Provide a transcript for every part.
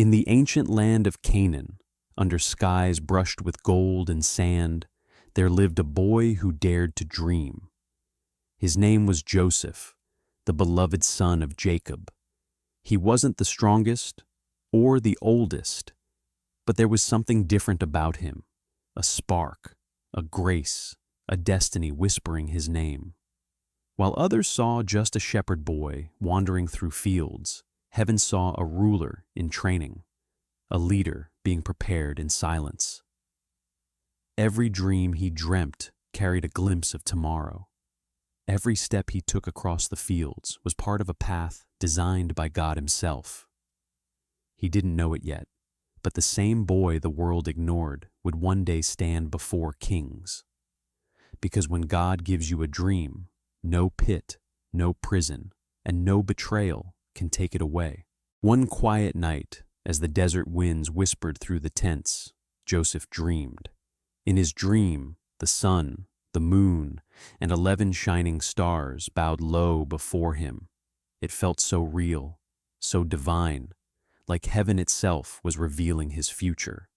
In the ancient land of Canaan, under skies brushed with gold and sand, there lived a boy who dared to dream. His name was Joseph, the beloved son of Jacob. He wasn't the strongest or the oldest, but there was something different about him, a spark, a grace, a destiny whispering his name. While others saw just a shepherd boy wandering through fields, heaven saw a ruler in training, a leader being prepared in silence. Every dream he dreamt carried a glimpse of tomorrow. Every step he took across the fields was part of a path designed by God himself. He didn't know it yet, but the same boy the world ignored would one day stand before kings. Because when God gives you a dream, no pit, no prison, and no betrayal can take it away. One quiet night, as the desert winds whispered through the tents, Joseph dreamed. In his dream, the sun, the moon, and 11 shining stars bowed low before him. It felt so real, so divine, like heaven itself was revealing his future.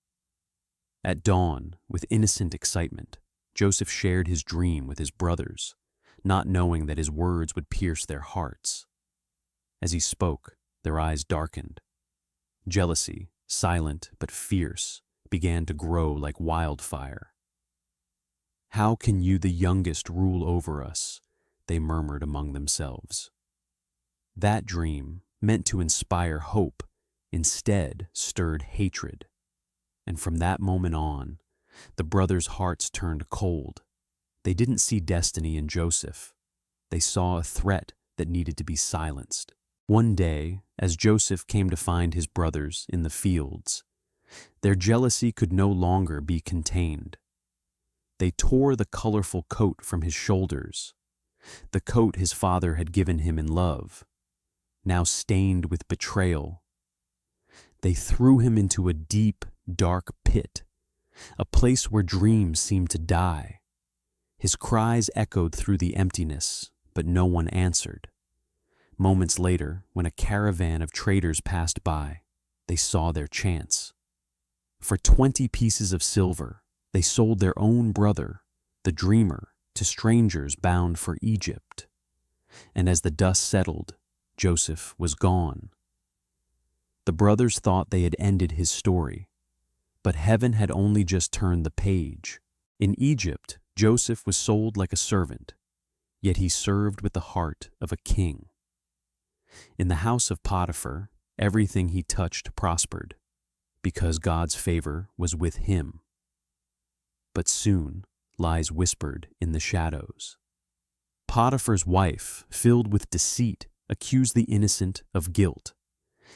At dawn, with innocent excitement, Joseph shared his dream with his brothers, not knowing that his words would pierce their hearts. As he spoke, their eyes darkened. Jealousy, silent but fierce, began to grow like wildfire. "How can you, the youngest, rule over us?" they murmured among themselves. That dream, meant to inspire hope, instead stirred hatred. And from that moment on, the brothers' hearts turned cold. They didn't see destiny in Joseph. They saw a threat that needed to be silenced. One day, as Joseph came to find his brothers in the fields, their jealousy could no longer be contained. They tore the colorful coat from his shoulders, the coat his father had given him in love, now stained with betrayal. They threw him into a deep, dark pit, a place where dreams seemed to die. His cries echoed through the emptiness, but no one answered. Moments later, when a caravan of traders passed by, they saw their chance. For 20 pieces of silver, they sold their own brother, the dreamer, to strangers bound for Egypt. And as the dust settled, Joseph was gone. The brothers thought they had ended his story, but heaven had only just turned the page. In Egypt, Joseph was sold like a servant, yet he served with the heart of a king. In the house of Potiphar, everything he touched prospered, because God's favor was with him. But soon, lies whispered in the shadows. Potiphar's wife, filled with deceit, accused the innocent of guilt.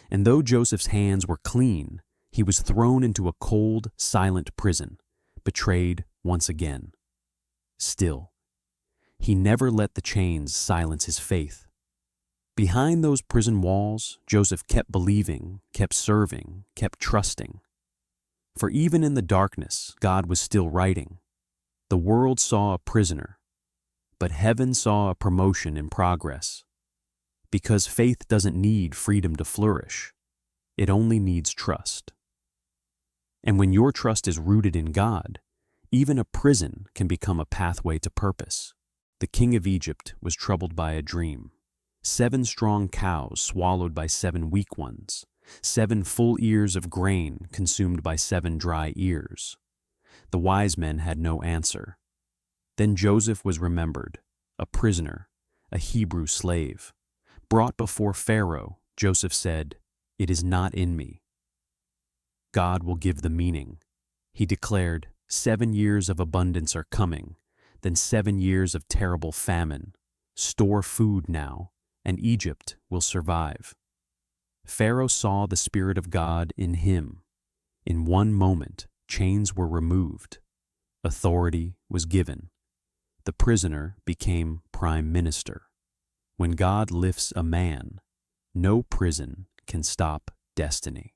And though Joseph's hands were clean, he was thrown into a cold, silent prison, betrayed once again. Still, he never let the chains silence his faith. Behind those prison walls, Joseph kept believing, kept serving, kept trusting. For even in the darkness, God was still writing. The world saw a prisoner, but heaven saw a promotion in progress. Because faith doesn't need freedom to flourish. It only needs trust. And when your trust is rooted in God, even a prison can become a pathway to purpose. The king of Egypt was troubled by a dream. 7 strong cows swallowed by 7 weak ones, 7 full ears of grain consumed by 7 dry ears. The wise men had no answer. Then Joseph was remembered, a prisoner, a Hebrew slave. Brought before Pharaoh, Joseph said, "It is not in me." God will give the meaning. He declared, 7 years of abundance are coming, then 7 years of terrible famine. Store food now, and Egypt will survive. Pharaoh saw the Spirit of God in him. In one moment, chains were removed. Authority was given. The prisoner became prime minister. When God lifts a man, no prison can stop destiny.